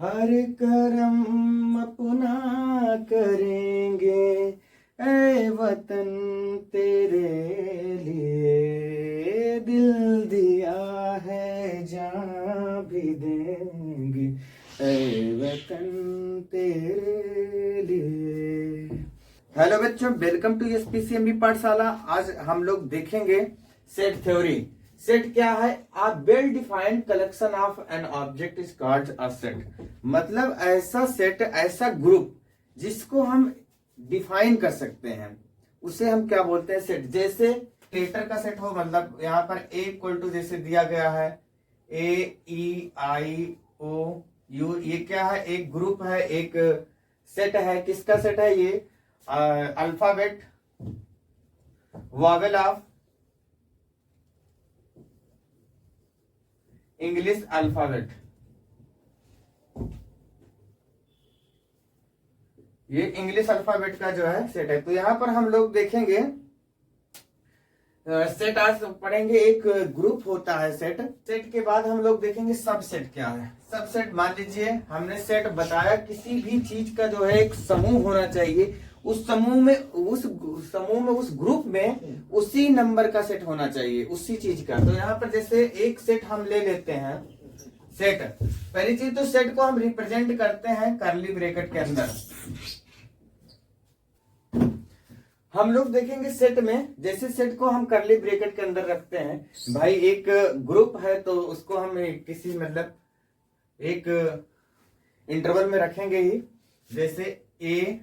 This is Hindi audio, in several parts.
हर करम अपना करेंगे ऐ वतन तेरे लिए, दिल दिया है जान भी देंगे ऐ वतन तेरे लिए। हेलो बच्चों, वेलकम टू एसपीसीएमबी पाठशाला। आज हम लोग देखेंगे सेट थ्योरी। सेट क्या है? A well defined collection of an object is called a set. मतलब ऐसा सेट, ऐसा ग्रुप जिसको हम डिफाइन कर सकते हैं, उसे हम क्या बोलते हैं? सेट। जैसे लेटर का सेट हो, मतलब यहाँ पर ए इक्वल टू जैसे दिया गया है ए ई आई ओ यू, ये क्या है? एक ग्रुप है, एक सेट है। किसका सेट है ये? Alphabet, vowel of English alphabet, ये इंग्लिश अल्फाबेट का जो है सेट है। तो यहां पर हम लोग देखेंगे सेट। आज पढ़ेंगे एक ग्रुप होता है सेट। सेट के बाद हम लोग देखेंगे सबसेट क्या है। सबसेट, मान लीजिए हमने सेट बताया, किसी भी चीज का जो है एक समूह होना चाहिए, उस समूह में उस ग्रुप में उसी नंबर का सेट होना चाहिए, उसी चीज का। तो यहाँ पर जैसे एक सेट हम ले लेते हैं। सेट, पहली चीज तो सेट को हम रिप्रेजेंट करते हैं करली ब्रैकेट के अंदर। हम लोग देखेंगे सेट में, जैसे सेट को हम करली ब्रैकेट के अंदर रखते हैं। भाई एक ग्रुप है तो उसको हम किसी मतलब एक इंटरवल में रखेंगे ही। जैसे ए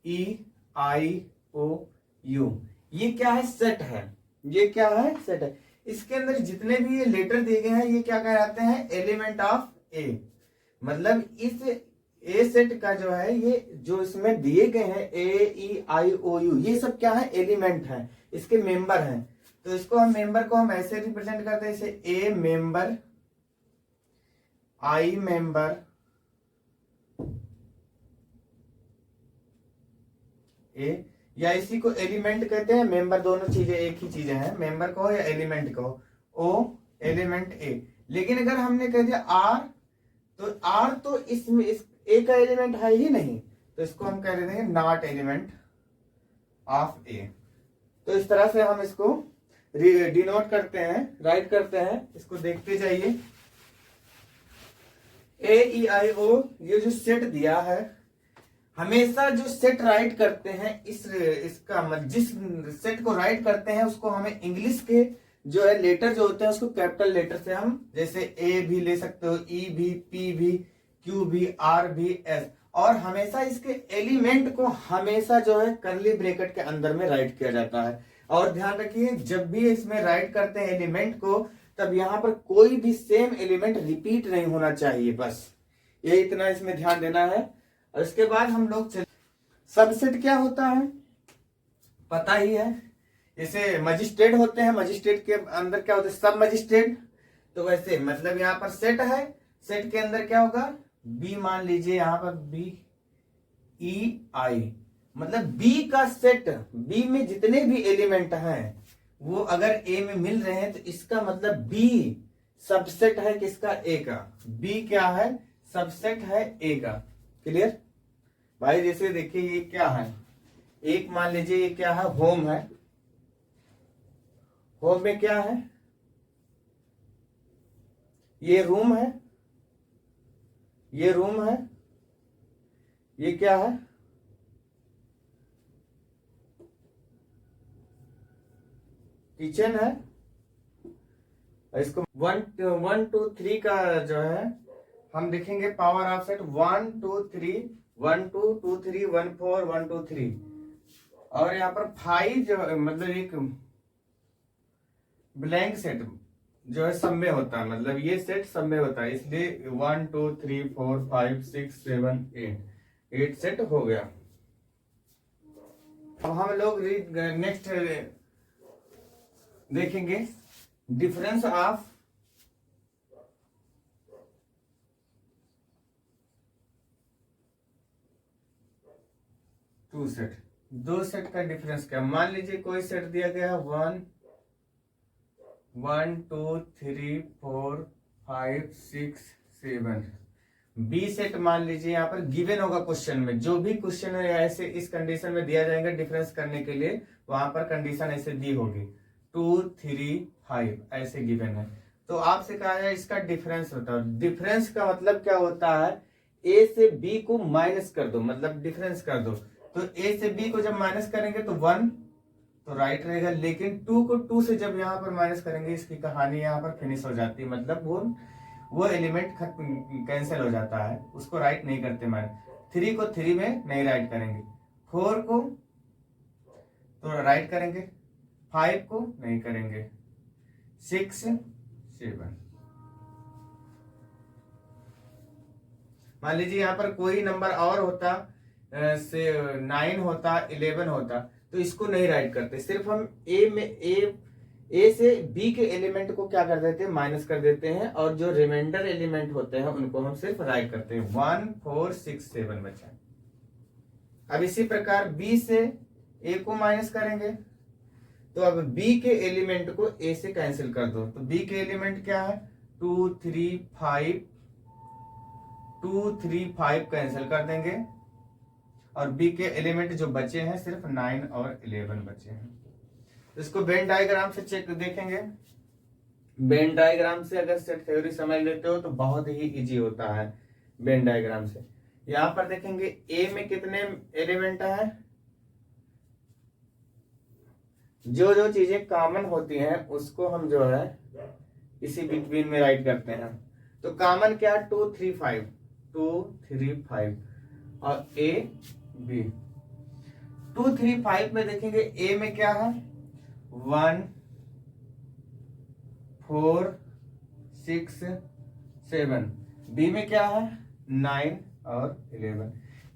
ई आई ओ यू, ये क्या है? सेट है। ये क्या है? सेट है। इसके अंदर जितने भी ये लेटर दिए गए हैं, ये क्या कहलाते हैं? एलिमेंट ऑफ ए। मतलब इस ए सेट का जो है, ये जो इसमें दिए गए हैं ए ई आई ओ यू, ये सब क्या है? एलिमेंट है, इसके मेंबर हैं। तो इसको हम मेंबर को हम ऐसे रिप्रेजेंट करते हैं, जैसे ए मेंबर, आई मेंबर, ए, या इसी को एलिमेंट कहते हैं। मेंबर दोनों चीजें एक ही चीजें हैं, मेंबर कहो या एलिमेंट कहो। ओ एलिमेंट ए। लेकिन अगर हमने कह दिया आर, तो आर तो इसमें इस ए का एलिमेंट है ही नहीं, तो इसको हम कह देंगे नॉट एलिमेंट ऑफ ए। तो इस तरह से हम इसको डिनोट करते हैं, राइट करते हैं। इसको देखते जाइए। ए ई आई ओ, ये जो सेट दिया है, हमेशा जो सेट राइट करते हैं, इसका जिस सेट को राइट करते हैं उसको हमें इंग्लिश के जो है लेटर जो होते हैं उसको कैपिटल लेटर से हम, जैसे ए भी ले सकते हो, ई भी, पी भी, क्यू भी, आर भी, एस। और हमेशा इसके एलिमेंट को हमेशा जो है करली ब्रैकेट के अंदर में राइट किया जाता है। और ध्यान रखिए, जब भी इसमें राइट करते हैं एलिमेंट को, तब यहां पर कोई भी सेम एलिमेंट रिपीट नहीं होना चाहिए। बस ये इतना इसमें ध्यान देना है। और इसके बाद हम लोग सबसेट क्या होता है पता ही है। जैसे मजिस्ट्रेट होते हैं, मजिस्ट्रेट के अंदर क्या होता है? सब मजिस्ट्रेट। तो वैसे मतलब यहाँ पर सेट है, सेट के अंदर क्या होगा? बी मान लीजिए, यहाँ पर बी ई आई, मतलब बी का सेट, बी में जितने भी एलिमेंट हैं वो अगर ए में मिल रहे हैं, तो इसका मतलब बी सबसेट है किसका? ए का। बी क्या है? सबसेट है ए का। क्लियर भाई? जैसे देखिए ये क्या है, एक मान लीजिए ये क्या है? होम है। होम में क्या है? ये रूम है, ये रूम है, ये क्या है? किचन है। इसको 1 2 3 का जो है हम देखेंगे पावर ऑफ सेट 1 2 3 1 2 2 3 1 4 1 2 3। और यहाँ पर 5 जो मतलब एक ब्लैंक सेट जो है सब में होता है, मतलब ये सेट सब में होता है, इसलिए 1 2 3 4 5 6 7 8 सेट हो गया। अब हम लोग नेक्स्ट देखेंगे डिफरेंस ऑफ टू सेट। दो सेट का डिफरेंस क्या? मान लीजिए कोई सेट दिया गया 1 1 2 3 4 5 6 7, बी सेट मान लीजिए यहाँ पर गिवन होगा क्वेश्चन में, जो भी क्वेश्चन है ऐसे इस कंडीशन में दिया जाएगा डिफरेंस करने के लिए, वहां पर कंडीशन ऐसे दी होगी 2 3 5 ऐसे गिवन है। तो आपसे कहा है इसका डिफरेंस बताओ। डिफरेंस का मतलब क्या होता है, ए से बी को माइनस कर दो, मतलब डिफरेंस कर दो। तो ए से बी को जब माइनस करेंगे तो 1 तो राइट रहेगा, लेकिन 2 को 2 से जब यहाँ पर माइनस करेंगे इसकी कहानी यहाँ पर फिनिश हो जाती है, मतलब वो एलिमेंट कैंसिल हो जाता है, उसको राइट नहीं करते माइनस। 3 को 3 में नहीं राइट करेंगे, 4 को तो राइट करेंगे, 5 को नहीं करेंगे, 6 7। मान लीजिए यहाँ पर कोई नंबर और होता, से 9 होता, 11 होता, तो इसको नहीं राइट करते, सिर्फ हम ए से बी के एलिमेंट को क्या कर देते हैं, माइनस कर देते हैं, और जो रिमाइंडर एलिमेंट होते हैं उनको हम सिर्फ राइट करते हैं। 1 4 6 7 बचा। अब इसी प्रकार बी से ए को माइनस करेंगे, तो अब बी के एलिमेंट को ए से कैंसिल कर दो। तो बी के एलिमेंट क्या है, 2 3 5, 2 3 5 कैंसिल कर देंगे, और बी के एलिमेंट जो बचे हैं सिर्फ 9 और 11 बचे हैं। इसको वेन डायग्राम से चेक देखेंगे। वेन डायग्राम से अगर सेट थ्योरी समझ लेते हो तो बहुत ही इजी होता है वेन डायग्राम से। यहां पर देखेंगे ए में कितने एलिमेंट है, जो जो चीजें कॉमन होती हैं उसको हम जो है इसी बिटवीन में राइट करते हैं। तो कॉमन क्या, 2 3 5, 2 3 5 और ए बी। 2 3 5 में देखेंगे ए में क्या है, 1 4 6 7, बी में क्या है 9 और 11।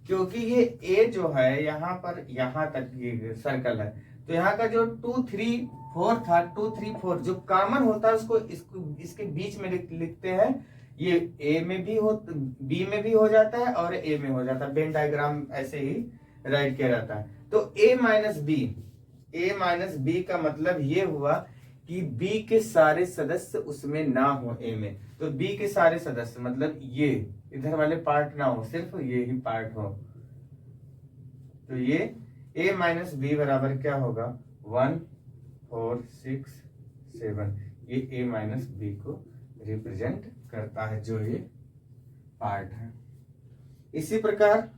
क्योंकि ये ए जो है यहाँ पर यहाँ तक ये सर्कल है, तो यहाँ का जो 2 3 4 था, 2 3 4 जो कॉमन होता है उसको इसके बीच में लिखते हैं। ये ए में भी हो, बी में भी हो जाता है और ए में हो जाता है। वेन डायग्राम ऐसे ही राइट किया जाता है। तो ए माइनस बी का मतलब ये हुआ कि बी के सारे सदस्य उसमें ना हो ए में। तो बी के सारे सदस्य मतलब ये इधर वाले पार्ट ना हो, सिर्फ ये ही पार्ट हो। तो ये ए माइनस बी बराबर क्या होगा, 1 4 6 7। ये ए माइनस बी को रिप्रेजेंट करता है, जो ये पार्ट है। इसी प्रकार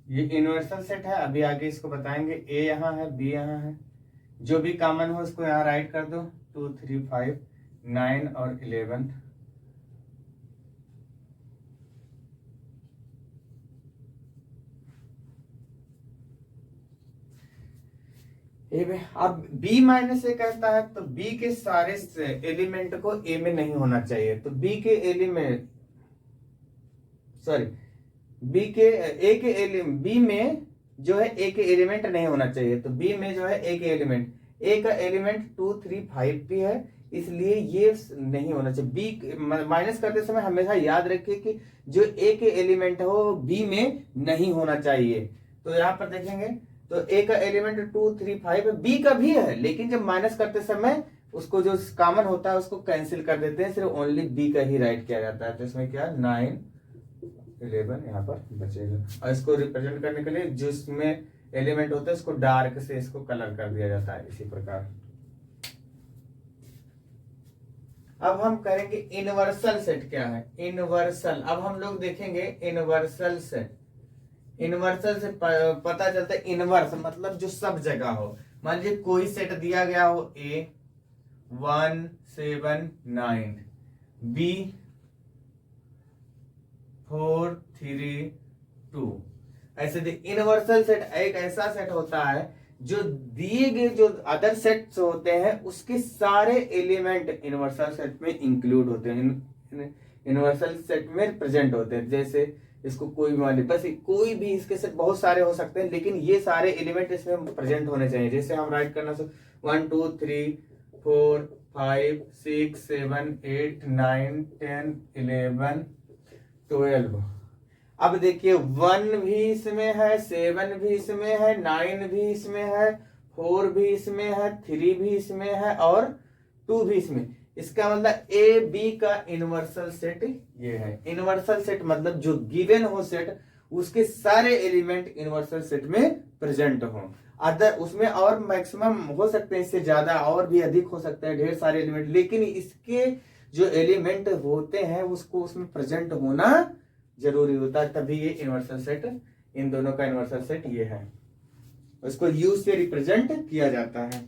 ये यूनिवर्सल सेट है, अभी आगे इसको बताएंगे। ए यहाँ है, बी यहाँ है, जो भी कॉमन हो उसको यहाँ राइट कर दो। 2 3 5 9 और 11। अब बी माइनस ए कहता है, तो बी के सारे एलिमेंट को ए में नहीं होना चाहिए। तो बी के एलिमेंट बी में जो है ए के एलिमेंट नहीं होना चाहिए। तो बी में जो है ए के एलिमेंट, ए का एलिमेंट 2 3 5 भी है, इसलिए ये नहीं होना चाहिए। बी माइनस करते समय हमेशा याद रखिए कि जो ए के एलिमेंट है वो बी में नहीं होना चाहिए। तो यहाँ पर देखेंगे तो ए का एलिमेंट 2 3 5 है, बी का भी है, लेकिन जब माइनस करते समय उसको जो कॉमन होता है उसको कैंसिल कर देते हैं, सिर्फ ओनली बी का ही राइट किया जाता है। तो इसमें क्या 9 11 यहाँ पर बचेगा। और इसको रिप्रेजेंट करने के लिए जिसमें एलिमेंट होता है इसको डार्क से इसको कलर कर दिया जाता है। इसी प्रकार अब हम करेंगे इनवर्सल सेट क्या है। इनवर्सल, अब हम लोग देखेंगे इनवर्सल सेट। इनवर्सल से पता चलता है इनवर्स मतलब जो सब जगह हो। मान लीजिए कोई सेट दिया गया हो ए 1 7 9, बी 4 3 2, ऐसे इनवर्सल सेट एक ऐसा सेट होता है जो दिए गए जो अदर सेट्स होते हैं उसके सारे एलिमेंट इनवर्सल सेट में इंक्लूड होते हैं, इनवर्सल सेट में प्रेजेंट होते हैं। जैसे इसको कोई भी मान ली, बस कोई भी इसके सेट बहुत सारे हो सकते हैं, लेकिन ये सारे एलिमेंट इसमें प्रेजेंट होने चाहिए। जैसे हम राइट करना 1 2 3 4 5 6 7 8 9 10 11 12। अब देखिए 1 भी इसमें है, 7 भी इसमें है, 9 भी इसमें है, 4 भी इसमें है, 3 भी इसमें है और 2 भी इसमें। इसका मतलब ए बी का इनवर्सल सेट ये है। इनवर्सल सेट मतलब जो गिवन हो सेट, उसके सारे एलिमेंट इनवर्सल सेट में प्रेजेंट हो। अदर उसमें और मैक्सिमम हो सकते हैं, इससे ज्यादा और भी अधिक हो सकते हैं, ढेर सारे एलिमेंट, लेकिन इसके जो एलिमेंट होते हैं उसको उसमें प्रेजेंट होना जरूरी होता है, तभी ये इनवर्सल सेट, इन दोनों का इनवर्सल सेट ये है, उसको यू से रिप्रेजेंट किया जाता है।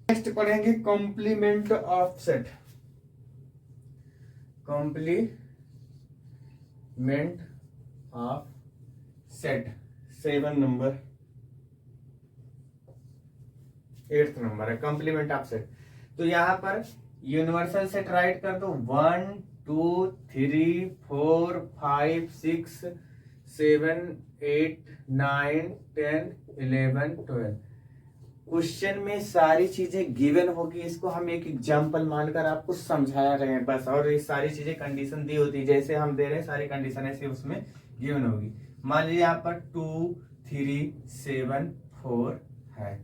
नेक्स्ट पढ़ेंगे complement of set. Complement of set 7 number, 8th number है कॉम्प्लीमेंट ऑफ सेट। तो यहां पर यूनिवर्सल सेट राइट कर दो, 1 2 3 4 5 6 7 8 9 10 11 12। क्वेश्चन में सारी चीजें गिवन होगी, इसको हम एक एग्जांपल मानकर आपको समझा रहे हैं बस, और ये सारी चीजें कंडीशन दी होती है जैसे हम दे रहे हैं, सारी कंडीशन ऐसे उसमें गिवन होगी। मान लीजिए यहाँ पर 2 3 7 4 है,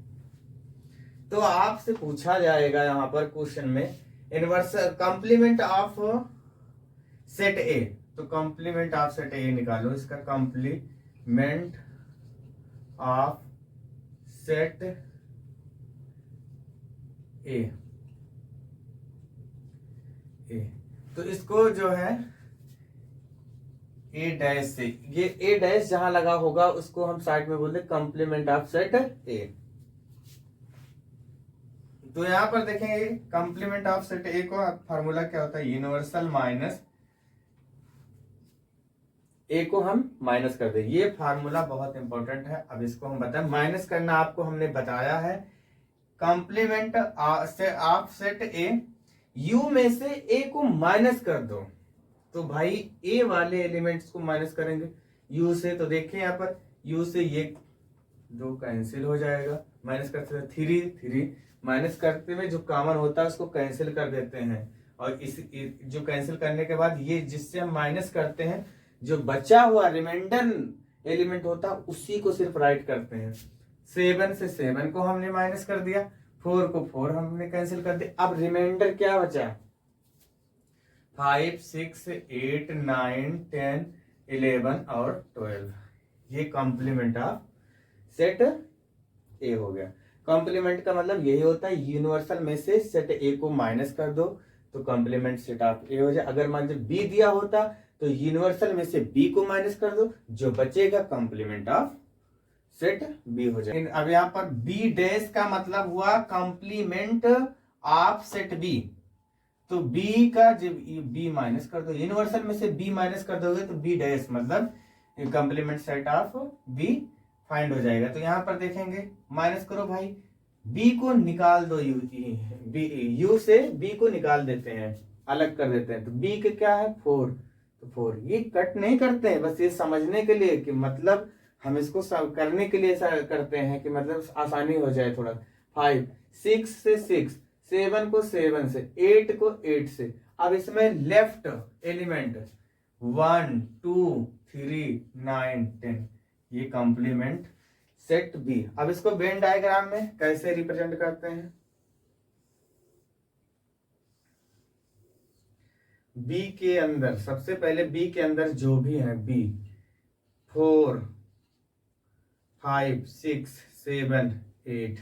तो आपसे पूछा जाएगा यहाँ पर क्वेश्चन में inverse complement of set A. तो कॉम्प्लीमेंट ऑफ सेट ए निकालो, इसका कॉम्प्लीमेंट ऑफ सेट ए। तो इसको जो है ए डैश से, ये ए डैश जहां लगा होगा उसको हम साइड में बोलते कॉम्प्लीमेंट ऑफ सेट ए। तो यहां पर देखेंगे कॉम्प्लीमेंट ऑफ सेट ए को फार्मूला क्या होता है, यूनिवर्सल माइनस ए को हम माइनस कर दे। ये फार्मूला बहुत इंपॉर्टेंट है, अब इसको हम बताएं। माइनस करना आपको हमने बताया है। Complement of set A, U में से ए को माइनस कर दो, तो भाई ए वाले एलिमेंट्स को माइनस करेंगे यू से। तो देखिए यहाँ पर यू से ये दो कैंसिल हो जाएगा, माइनस करते हुए 3 माइनस करते हुए जो कॉमन होता है उसको कैंसिल कर देते हैं, और इस जो कैंसिल करने के बाद ये जिससे हम माइनस करते हैं जो बचा हुआ रिमाइंडर एलिमेंट होता है उसी को सिर्फ राइट करते हैं। 7 से 7 को हमने माइनस कर दिया, 4 को 4 हमने कैंसिल कर दिया, अब रिमाइंडर क्या बचा, 5 6 8 9 10 11 और 12। ये कॉम्प्लीमेंट ऑफ सेट ए हो गया। कॉम्प्लीमेंट का मतलब यही होता है यूनिवर्सल में से सेट ए को माइनस कर दो तो कॉम्प्लीमेंट सेट ऑफ ए हो जाए। अगर मान लो बी दिया होता तो यूनिवर्सल में से बी को माइनस कर दो, जो बचेगा कॉम्प्लीमेंट ऑफ सेट बी हो जाए। अब यहाँ पर बी डैश का मतलब हुआ कॉम्प्लीमेंट ऑफ सेट बी। तो बी का जब बी माइनस कर दो, यूनिवर्सल में से बी माइनस कर दोगे तो बी डैश मतलब complement set of B find हो जाएगा। तो यहां पर देखेंगे माइनस करो भाई, बी को निकाल दो, यू से बी को निकाल देते हैं, अलग कर देते हैं। तो बी के क्या है 4, तो 4 ये कट नहीं करते हैं, बस ये समझने के लिए कि मतलब हम इसको करने के लिए ऐसा करते हैं कि मतलब आसानी हो जाए थोड़ा। 5 6 से 6, 7 को 7 से, 8 को 8 से। अब इसमें लेफ्ट एलिमेंट 1 2 3 9 10, ये कॉम्प्लीमेंट सेट बी। अब इसको वेन डायग्राम में कैसे रिप्रेजेंट करते हैं, बी के अंदर सबसे पहले बी के अंदर जो भी है बी 4 5 6 7 8।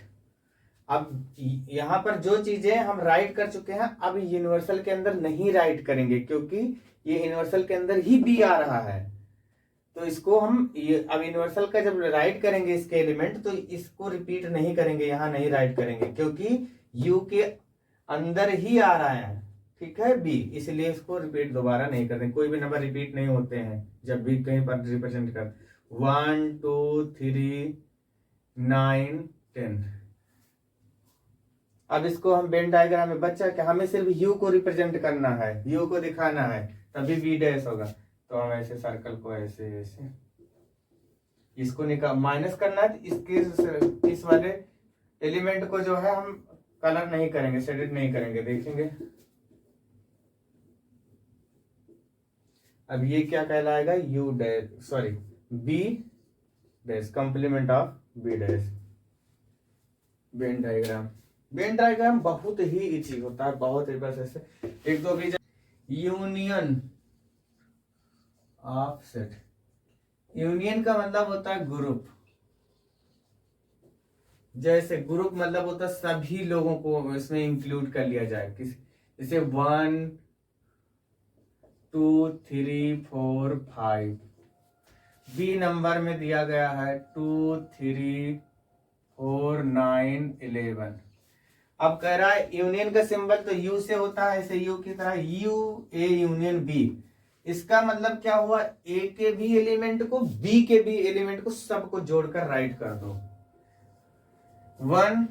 अब यहां पर जो चीजें हम राइट कर चुके हैं अब यूनिवर्सल के अंदर नहीं राइट करेंगे, क्योंकि ये यूनिवर्सल के अंदर ही बी आ रहा है। तो इसको हम अब यूनिवर्सल का जब राइट करेंगे इसके एलिमेंट, तो इसको रिपीट नहीं करेंगे, यहां नहीं राइट करेंगे, क्योंकि यू के अंदर ही आ रहा है, ठीक है बी, इसलिए इसको रिपीट दोबारा नहीं करते। कोई भी नंबर रिपीट नहीं होते हैं जब भी कहीं पर रिप्रेजेंट कर। 1 2 3 9 10। अब इसको हम वेन डायग्राम में बच्चा क्या, हमें सिर्फ यू को रिप्रेजेंट करना है, यू को दिखाना है, तभी बी डैश होगा। तो हम ऐसे सर्कल को ऐसे ऐसे इसको निकाल माइनस करना है, इसके इस वाले एलिमेंट को जो है हम कलर नहीं करेंगे, शेडेड नहीं करेंगे, देखेंगे। अब ये क्या कहलाएगा, U dash, sorry B dash, complement of B dash. Venn diagram, Venn diagram बहुत ही इजी होता है, बहुत ही, बस ऐसे एक दो भी। यूनियन ऑफ सेट, यूनियन का मतलब होता है ग्रुप, जैसे ग्रुप मतलब होता है सभी लोगों को इसमें इंक्लूड कर लिया जाए, किस, जैसे 1 2 3 4 5, बी नंबर में दिया गया है 2 3 4 9 11। अब कह रहा है यूनियन का सिंबल तो यू से होता है, ऐसे यू की तरह यू ए यूनियन बी। इसका मतलब क्या हुआ, ए के भी एलिमेंट को बी के भी एलिमेंट को सबको जोड़कर राइट कर दो। 1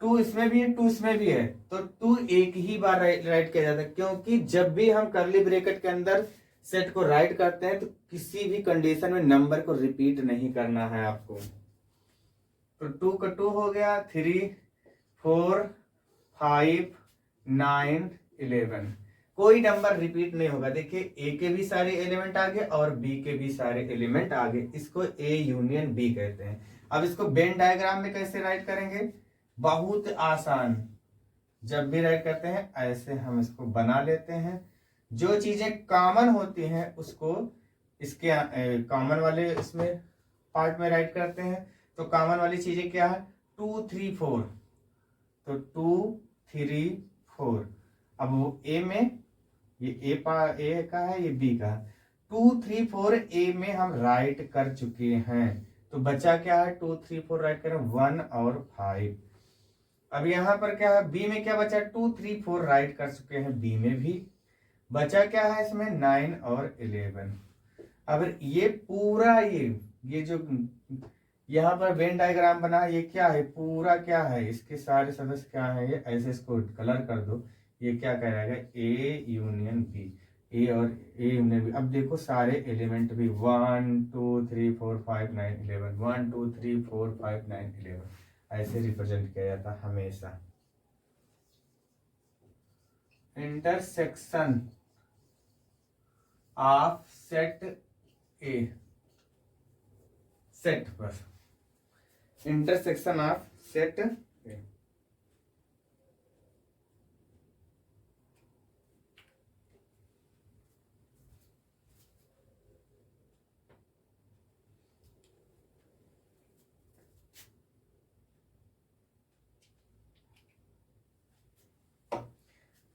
2 इसमें भी है, 2 इसमें भी है, तो 2 एक ही बार राइट किया जाता है, क्योंकि जब भी हम कर्ली ब्रैकेट के अंदर सेट को राइट करते हैं तो किसी भी कंडीशन में नंबर को रिपीट नहीं करना है आपको। तो 2 का 2 हो गया, 3 4 5 9 11, कोई नंबर रिपीट नहीं होगा। देखिए ए के भी सारे एलिमेंट आगे और बी के भी सारे एलिमेंट आगे, इसको ए यूनियन बी कहते हैं। अब इसको वेन डायग्राम में कैसे राइट करेंगे, बहुत आसान, जब भी राइट करते हैं ऐसे हम इसको बना लेते हैं, जो चीजें कॉमन होती हैं उसको इसके कॉमन वाले इसमें पार्ट में राइट करते हैं। तो कॉमन वाली चीजें क्या है, 2 3 4, तो 2 3 4। अब वो ए में, ये ए का है, ये बी का है, 2 3 4 ए में हम राइट कर चुके हैं, तो बचा क्या है, 2 3 4 राइट करें 1 और 5। अब यहां पर क्या है, बी में क्या बचा, 2 3 4 राइट कर चुके हैं बी में भी, बचा क्या है इसमें 9 और 11। अब ये पूरा ये जो यहाँ पर वेन डायग्राम बना, ये क्या है, पूरा क्या है, इसके सारे सदस्य क्या है, ये ऐसे इसको कलर कर दो, ये क्या कहलाएगा, ए यूनियन बी, ए और ए यूनियन बी। अब देखो सारे एलिमेंट भी 1 2 3 4 5 9 11, 1 2 3 4 5 9 11, ऐसे रिप्रेजेंट किया जाता है हमेशा। Intersection of set A, set पर, intersection of set A,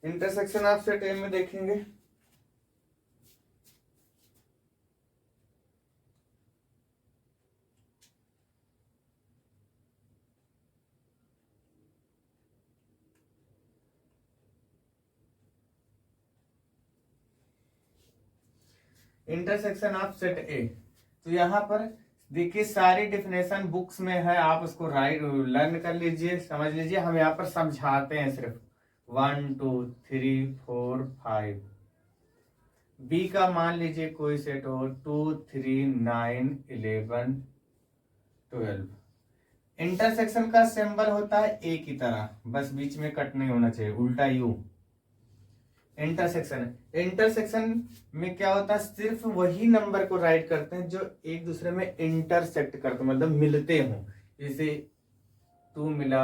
intersection of set A में देखेंगे, इंटरसेक्शन ऑफ सेट ए। तो यहाँ पर देखिए सारी डिफिनेशन बुक्स में है, आप उसको राइट लर्न कर लीजिए, समझ लीजिए, हम यहाँ पर समझाते हैं सिर्फ। 1 2 3 4 5, बी का मान लीजिए कोई सेट हो, 2 3 9 11 12। इंटरसेक्शन का सिंबल होता है ए की तरह, बस बीच में कट नहीं होना चाहिए, उल्टा यू। इंटरसेक्शन, इंटरसेक्शन में क्या होता है, सिर्फ वही नंबर को राइट करते हैं जो एक दूसरे में इंटरसेक्ट करते, मतलब मिलते हों। जैसे 2 मिला,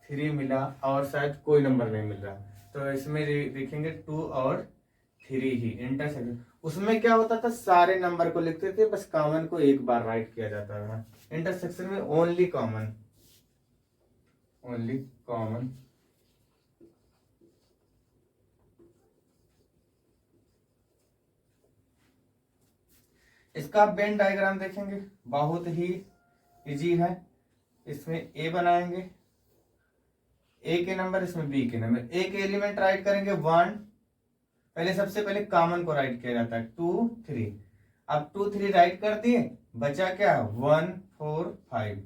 3 मिला और शायद कोई नंबर नहीं मिल रहा, तो इसमें देखेंगे 2 और 3 ही इंटरसेक्शन। उसमें क्या होता था, सारे नंबर को लिखते थे, बस कॉमन को एक बार राइट किया जाता था। इंटरसेक्शन में ओनली कॉमन, ओनली कॉमन। इसका वेन डायग्राम देखेंगे, बहुत ही इजी है। इसमें ए बनाएंगे, ए के नंबर, इसमें बी के नंबर, ए के एलिमेंट राइट करेंगे 1, पहले सबसे पहले कॉमन को राइट किया जाता है 2 3। अब 2 3 राइट कर दिए, बचा क्या, 1 4 5।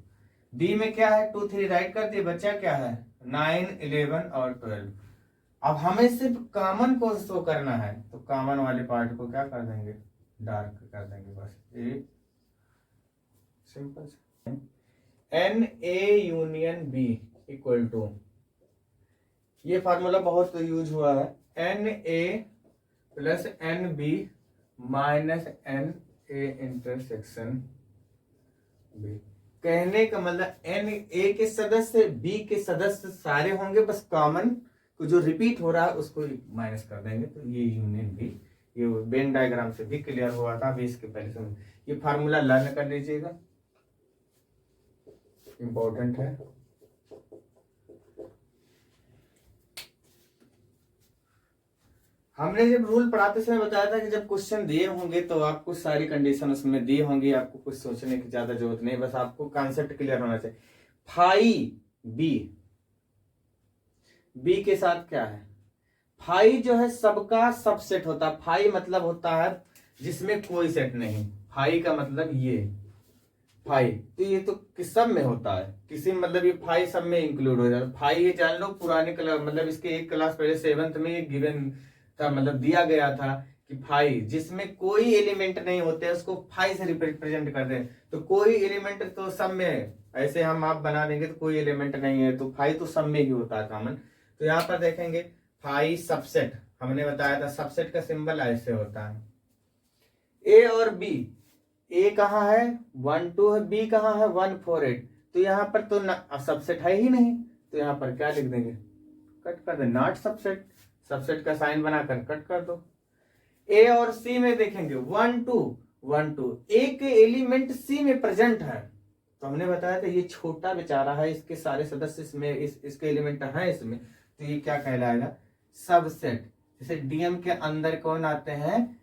बी में क्या है, 2 3 राइट कर दिए, बचा क्या है, 9 11 और 12। अब हमें सिर्फ कॉमन को शो करना है, तो कॉमन वाले पार्ट को क्या कर देंगे, डार्क कर देंगे, बस A, simple. N A union B equal to, ये फार्मूला बहुत यूज हुआ है, n A plus n B minus n A intersection B. कहने का मतलब एन ए के सदस्य बी के सदस्य सारे होंगे, बस कॉमन को जो रिपीट हो रहा है उसको माइनस कर देंगे, तो ये यूनियन बी। ये वेन डायग्राम से भी क्लियर हुआ था, अभी इसके पहले समझ। ये फार्मूला लर्न कर लीजिएगा, इंपॉर्टेंट है। हमने जब रूल पढ़ाते समय बताया था कि जब क्वेश्चन दिए होंगे तो आपको सारी कंडीशन उसमें दी होंगी, आपको कुछ सोचने की ज्यादा जरूरत नहीं, बस आपको कॉन्सेप्ट क्लियर होना चाहिए। फाई बी, बी के साथ क्या है, फाई जो है सबका सबसेट होता है। फाई मतलब होता है जिसमें कोई सेट नहीं, फाई का मतलब ये फाई, तो ये तो किस सब में होता है, किसी मतलब ये फाई सब में इंक्लूड हो जाता है। फाई ये जान लो पुराने क्लास, मतलब इसके एक क्लास पहले 7th में ये गिवन था, मतलब दिया गया था कि फाई जिसमें कोई एलिमेंट नहीं होते उसको फाई से रिप्रेजेंट कर दे। तो कोई एलिमेंट तो सब में है, ऐसे हम आप बना देंगे तो कोई एलिमेंट नहीं है, तो फाई तो सब में ही होता है कॉमन। तो यहाँ पर देखेंगे फाई सबसेट, हमने बताया था सबसेट का सिंबल ऐसे होता है। ए और बी, ए कहाँ है 1 2 है, बी कहाँ है 1 4 8, तो यहाँ पर तो सबसेट है ही नहीं, तो यहाँ पर क्या लिख देंगे, कट कर दे, नॉट सबसेट। सबसेट का साइन बनाकर कट कर दो। ए और सी में देखेंगे 1 2 1 2, ए के एलिमेंट सी में प्रेजेंट है, तो हमने बताया था ये छोटा बेचारा है, इसके सारे सदस्य इसमें इसके एलिमेंट है इसमें, तो ये क्या कहलाएगा, सबसेट। जैसे डीएम के अंदर कौन आते हैं,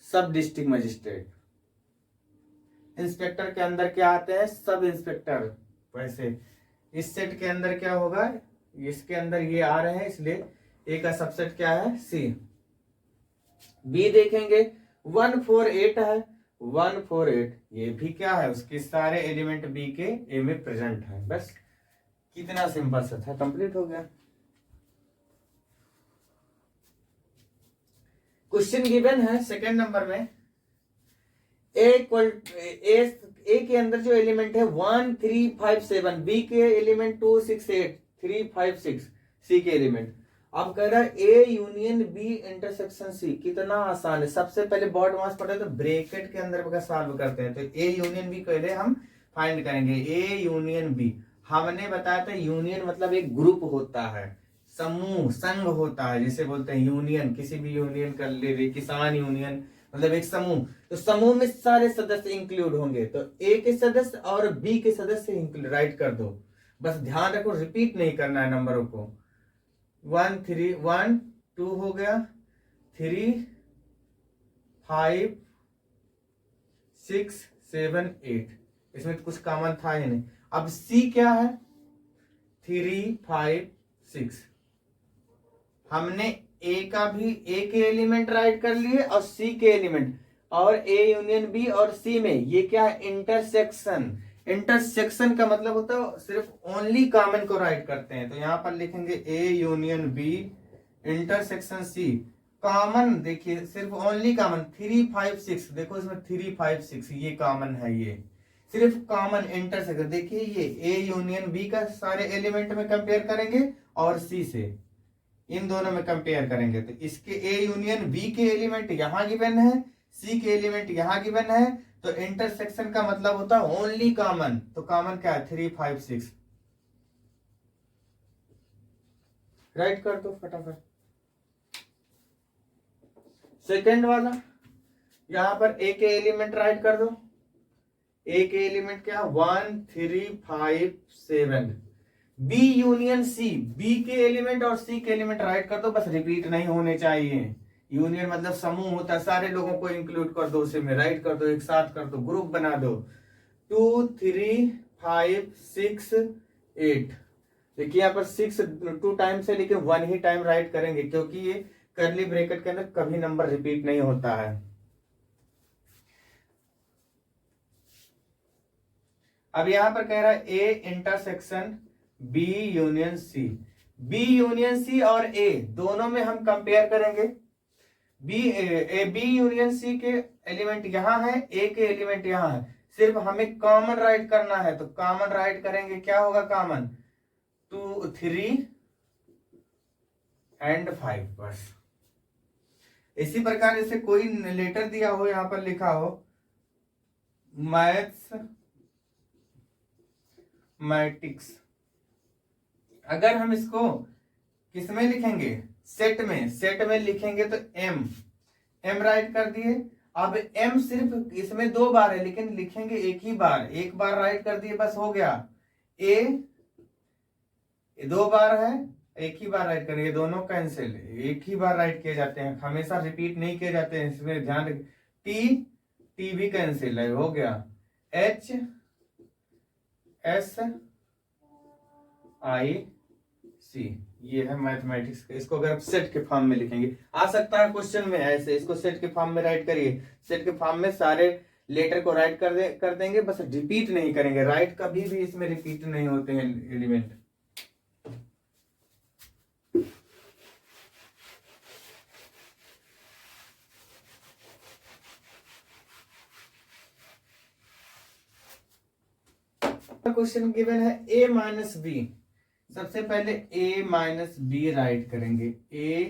सब डिस्ट्रिक्ट मजिस्ट्रेट, इंस्पेक्टर के अंदर क्या आते हैं, सब इंस्पेक्टर। वैसे इस सेट के अंदर क्या होगा, इसके अंदर ये आ रहे हैं, इसलिए ए का सबसेट क्या है, सी। बी देखेंगे 1 4 8 है, 1 4 8 ये भी क्या है, उसके सारे एलिमेंट बी के ए में प्रेजेंट है। बस कितना सिंपल सा था, कंप्लीट हो गया। क्वेश्चन गिवन है सेकंड नंबर में, ए के अंदर जो एलिमेंट है 1 3 5 7, बी के एलिमेंट 2 6 8 3 5 6, सी के एलिमेंट। अब कह रहा है A union B intersection C, कितना आसान है। सबसे पहले बॉर्ड मास पढ़े तो ब्रैकेट के अंदर का सॉल्व करते हैं, तो ए यूनियन बी पहले हम फाइंड करेंगे। ए यूनियन बी, हमने बताया था यूनियन मतलब एक ग्रुप होता है, समूह संघ होता है, जिसे बोलते हैं यूनियन। किसी भी यूनियन कर ले, किसान यूनियन मतलब एक समूह, तो समूह में सारे सदस्य इंक्लूड होंगे, तो ए के सदस्य और बी के सदस्य राइट कर दो। बस ध्यान रखो रिपीट नहीं करना है नंबरों को। 1 3 1 2 हो गया, 3 5 6 7 8, इसमें तो कुछ कॉमन था ही नहीं। अब सी क्या है 3 5 6, हमने ए का भी, ए के एलिमेंट राइट कर लिए और सी के एलिमेंट, और ए यूनियन बी और सी में ये क्या है, इंटरसेक्शन। इंटरसेक्शन का मतलब होता है सिर्फ ओनली कॉमन को राइट करते हैं, तो यहां पर लिखेंगे A union B intersection C. Common देखिए सिर्फ ओनली कॉमन 3 5 6, देखो इसमें 3 5 6 ये कॉमन है, ये सिर्फ कॉमन इंटरसेक्शन। देखिए ये ए यूनियन बी का सारे एलिमेंट में कंपेयर करेंगे और सी से इन दोनों में कंपेयर करेंगे, तो इसके ए यूनियन बी के एलिमेंट यहां गिवन है, सी के एलिमेंट यहां गिवन है, तो इंटरसेक्शन का मतलब होता है ओनली कॉमन। तो कॉमन क्या है 3 5 6, राइट कर दो फटाफट। सेकेंड वाला, यहां पर ए के एलिमेंट राइट कर दो। ए के एलिमेंट क्या 1 3 5 7, बी यूनियन सी, बी के एलिमेंट और सी के एलिमेंट राइट कर दो, बस रिपीट नहीं होने चाहिए। यूनियन मतलब समूह होता है, सारे लोगों को इंक्लूड कर दो, उसी में राइट कर दो, एक साथ कर दो, ग्रुप बना दो। 2 3 5 6 8, देखिए यहाँ पर 6 2 टाइम्स है, लेकिन 1 ही टाइम राइट करेंगे क्योंकि ये कर्ली ब्रैकेट के अंदर कभी नंबर रिपीट नहीं होता है। अब यहां पर कह रहा है A intersection B union C, B union C और ए दोनों में हम कंपेयर करेंगे। बी यूनियन सी के एलिमेंट यहां है, ए के एलिमेंट यहां है, सिर्फ हमें कॉमन राइट करना है, तो कॉमन राइट करेंगे, क्या होगा कॉमन 2 3 एंड 5, बस इसी प्रकार जैसे कोई लेटर दिया हो, यहां पर लिखा हो मैथमेटिक्स, अगर हम इसको किसमें लिखेंगे, सेट में लिखेंगे तो एम राइट कर दिए। अब एम सिर्फ इसमें 2 बार है, लेकिन लिखेंगे एक ही बार, एक बार राइट कर दिए बस हो गया। ए 2 बार है, एक ही बार राइट करेंगे, दोनों कैंसिल, एक ही बार राइट किए जाते हैं, हमेशा रिपीट नहीं किए जाते हैं, इसमें ध्यान रख। टी भी कैंसिल है, हो गया। एच एस आई सी, ये है मैथमेटिक्स। इसको अगर आप सेट के फॉर्म में लिखेंगे, आ सकता है क्वेश्चन में ऐसे, इसको सेट के फॉर्म में राइट करिए। सेट के फॉर्म में सारे लेटर को राइट कर देंगे, बस रिपीट नहीं करेंगे, राइट कभी भी इसमें रिपीट नहीं होते हैं एलिमेंट। क्वेश्चन गिवन है a माइनस बी। सबसे पहले a माइनस बी राइट करेंगे। a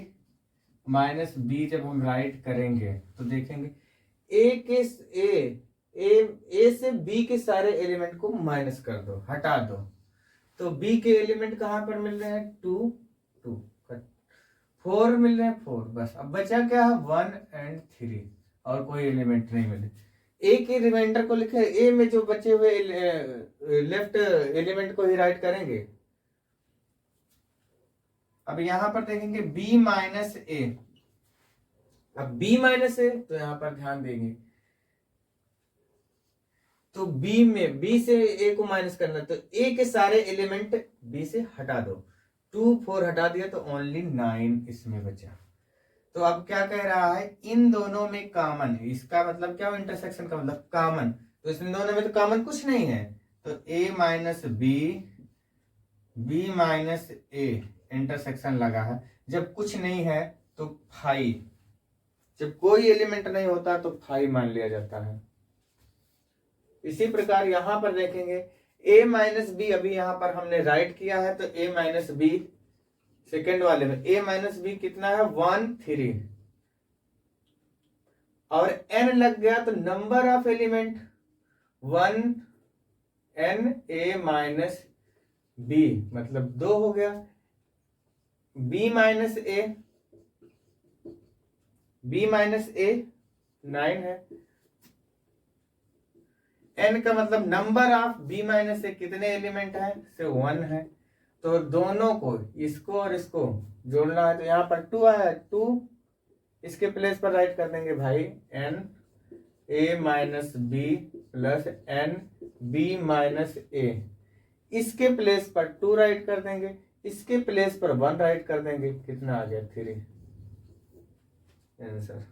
माइनस बी जब हम राइट करेंगे तो देखेंगे ए से बी के सारे एलिमेंट को माइनस कर दो, हटा दो, तो बी के एलिमेंट कहां पर मिल रहे हैं, 2 2, 4 मिल रहे हैं, 4, बस। अब बचा क्या है, 1 और 3, और कोई एलिमेंट नहीं मिले। ए के रिमाइंडर को लिखे, ए में जो बचे हुए लेफ्ट एलिमेंट को ही राइट करेंगे। अब यहां पर देखेंगे b माइनस ए, अब b माइनस ए तो यहां पर ध्यान देंगे, तो b से a को माइनस करना, तो a के सारे एलिमेंट b से हटा दो, 2 4 हटा दिया तो ओनली 9 इसमें बचा। तो अब क्या कह रहा है, इन दोनों में कॉमन, इसका मतलब क्या, इंटरसेक्शन का मतलब कॉमन, तो इसमें दोनों में तो कॉमन कुछ नहीं है, तो a minus B minus A intersection लगा है। जब कुछ नहीं है तो 5, जब कोई एलिमेंट नहीं होता तो 5 मान लिया जाता है। इसी प्रकार यहां पर देखेंगे a माइनस बी, अभी यहां पर हमने राइट किया है, तो a माइनस बी सेकेंड वाले में a माइनस बी कितना है, 1 3, और n लग गया तो number of element 1 n a minus B मतलब 2 हो गया। b माइनस ए 9 है, n का मतलब नंबर ऑफ b माइनस ए कितने एलिमेंट है, से 1 है। तो दोनों को, इसको और इसको जोड़ना है, तो यहां पर 2 आया, 2 इसके प्लेस पर राइट कर देंगे भाई, n a minus B plus n b minus A, इसके प्लेस पर 2 राइट कर देंगे, इसके प्लेस पर 1 राइट कर देंगे, कितना आ गया, 3 आंसर।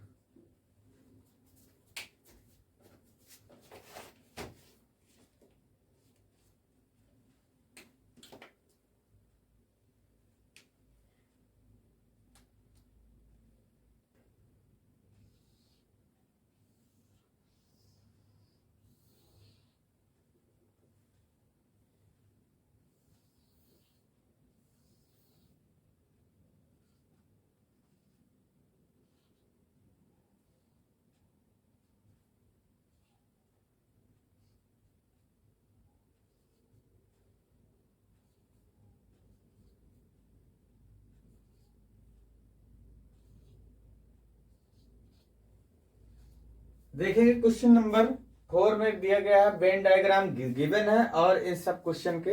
देखिए क्वेश्चन नंबर 4 में दिया गया है, वेन डायग्राम गिवन है और इस सब क्वेश्चन के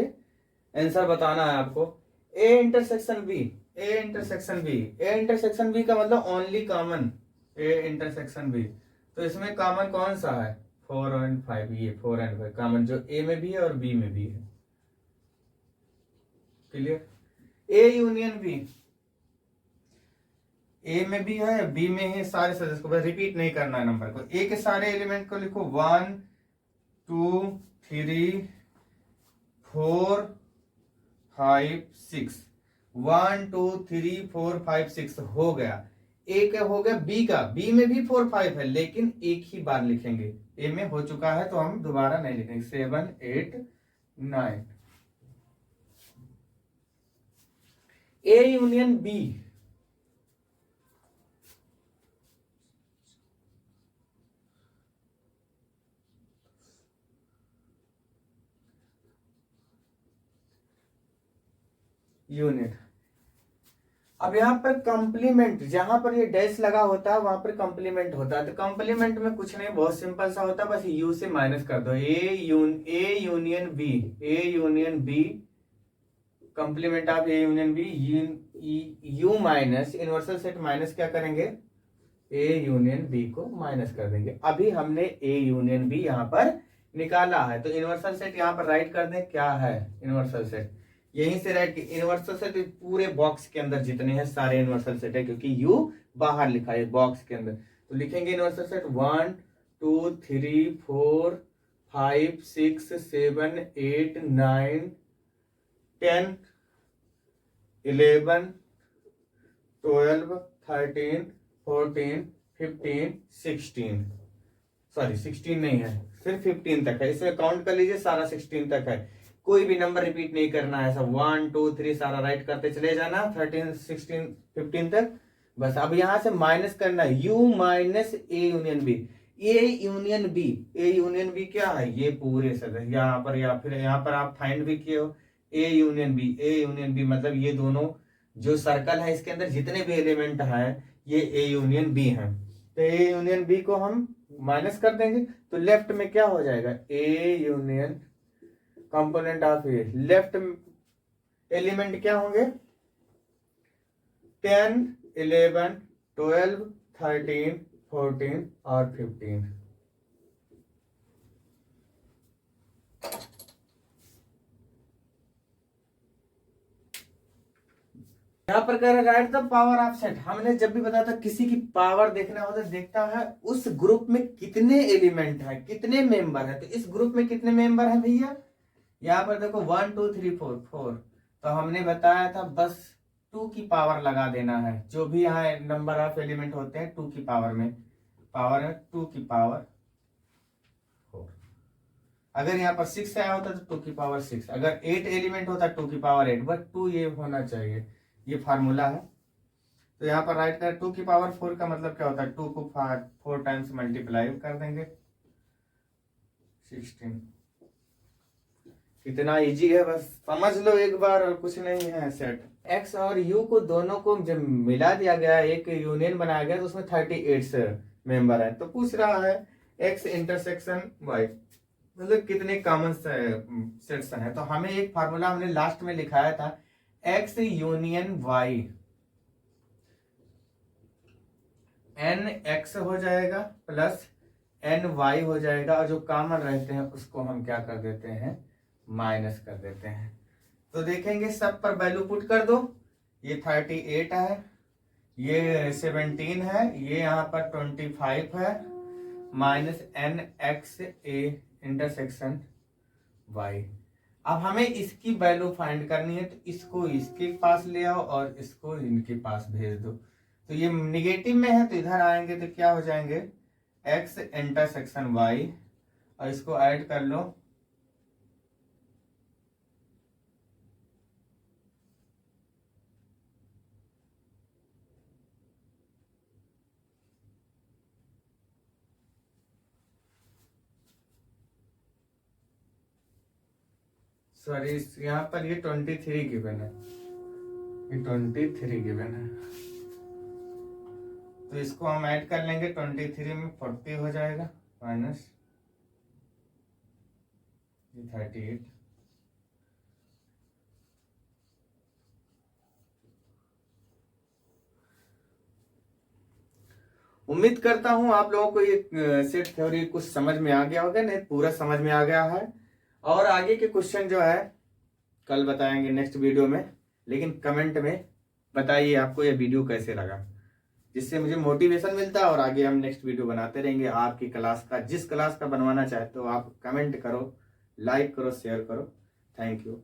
आंसर बताना है आपको। A intersection B, A intersection B का मतलब only common, A intersection B, तो इसमें कॉमन कौन सा है, 4 और 5, ये 4 और 5 कॉमन जो ए में भी है और बी में भी है, क्लियर। ए यूनियन बी, ए में भी है बी में है, सारे सदस्य को बस रिपीट नहीं करना है नंबर को, ए के सारे एलिमेंट को लिखो 1 2 3 4 5 6, 1 2 3 4 5 6 हो गया। ए का हो गया, बी का, बी में भी 4 5 है लेकिन एक ही बार लिखेंगे, ए में हो चुका है तो हम दोबारा नहीं लिखेंगे, 7 8 9। A union B, unit. अब यहाँ पर कंप्लीमेंट, जहां पर ये डैश लगा होता है वहां पर कंप्लीमेंट होता है। तो कंप्लीमेंट में कुछ नहीं, बहुत सिंपल सा होता है, बस यू से माइनस कर दो। A union B, complement of A union B, U minus universal set minus क्या करेंगे, ए यूनियन बी को माइनस कर देंगे। अभी हमने ए यूनियन बी यहाँ पर निकाला है, तो इनवर्सल सेट यहाँ पर राइट कर दें। क्या है इनवर्सल सेट, यहीं से राइट की इनवर्सल सेट पूरे बॉक्स के अंदर जितने हैं सारे इनवर्सल सेट है, क्योंकि यू बाहर लिखा है बॉक्स के अंदर। तो लिखेंगे इनवर्सल सेट 1 2 3 4 5 6 7 8 9 10 11 12 13 14 15 16, सॉरी 16 नहीं है, सिर्फ 15 तक है। इसमें काउंट कर लीजिए, सारा 16 तक है, कोई भी नंबर रिपीट नहीं करना है। ऐसा 1 2 3 सारा राइट करते चले जाना 13 16 15 तक, बस। अब यहां से माइनस करना है, U minus A union B. A union B क्या है, ये पूरे सदस्य यहाँ पर, या फिर यहाँ पर आप फाइंड भी किए हो ए यूनियन बी मतलब ये दोनों जो सर्कल है इसके अंदर जितने भी एलिमेंट है ये ए यूनियन बी है। तो ए यूनियन बी को हम माइनस कर देंगे, तो लेफ्ट में क्या हो जाएगा, A union component of A, left element क्या होंगे, 10 11 12 13 14 और 15। यहाँ पर कह रहे right the power of set. हमने जब भी बताया था किसी की पावर देखना होता है, देखता है उस ग्रुप में कितने एलिमेंट है, कितने मेंबर है। तो इस ग्रुप में कितने मेंबर है भैया, यहाँ पर देखो 1 2 3 4, तो हमने बताया था बस 2 की पावर लगा देना है। जो भी यहाँ नंबर ऑफ एलिमेंट होते हैं 2 की पावर में, पावर है 2 की पावर 4। अगर यहाँ पर 6 आया होता तो 2 की पावर 6, अगर 8 एलिमेंट होता 2 की पावर 8, बट 2 ये होना चाहिए, ये फार्मूला है। तो यहाँ पर राइट कर 2 की पावर 4 का मतलब क्या होता है, 2 को 4 टाइम्स मल्टीप्लाई कर देंगे 16। कितना इजी है, बस समझ लो एक बार, और कुछ नहीं है। सेट एक्स और यू को दोनों को जब मिला दिया गया, एक यूनियन बनाया गया, तो उसमें 38 मेंबर है। तो पूछ रहा है एक्स इंटरसेक्शन वाई, मतलब कितने कॉमन सेट्स हैं। तो हमें एक फार्मूला हमने लास्ट में लिखाया था, X union Y, N X हो जाएगा प्लस एन वाई हो जाएगा, और जो कॉमन रहते हैं उसको हम क्या कर देते हैं, माइनस कर देते हैं। तो देखेंगे सब पर वैल्यू पुट कर दो, ये 38 है, ये 17 है, ये यहाँ पर 25 है, minus N X A intersection Y. अब हमें इसकी वैल्यू फाइंड करनी है, तो इसको इसके पास ले आओ और इसको इनके पास भेज दो। तो ये निगेटिव में है तो इधर आएंगे तो क्या हो जाएंगे, एक्स इंटरसेक्शन वाई, और इसको ऐड कर लो, सॉरी यहाँ पर ये 23 गिवन है, ये 23 गिवन है, तो इसको हम ऐड कर लेंगे। 23 में 40 हो जाएगा, माइनस 38। उम्मीद करता हूं आप लोगों को ये सेट थ्योरी कुछ समझ में आ गया होगा, नहीं पूरा समझ में आ गया है। और आगे के क्वेश्चन जो है कल बताएंगे नेक्स्ट वीडियो में, लेकिन कमेंट में बताइए आपको ये वीडियो कैसे लगा, जिससे मुझे मोटिवेशन मिलता है और आगे हम नेक्स्ट वीडियो बनाते रहेंगे आपकी क्लास का। जिस क्लास का बनवाना चाहते हो आप कमेंट करो, लाइक करो, शेयर करो। Thank you.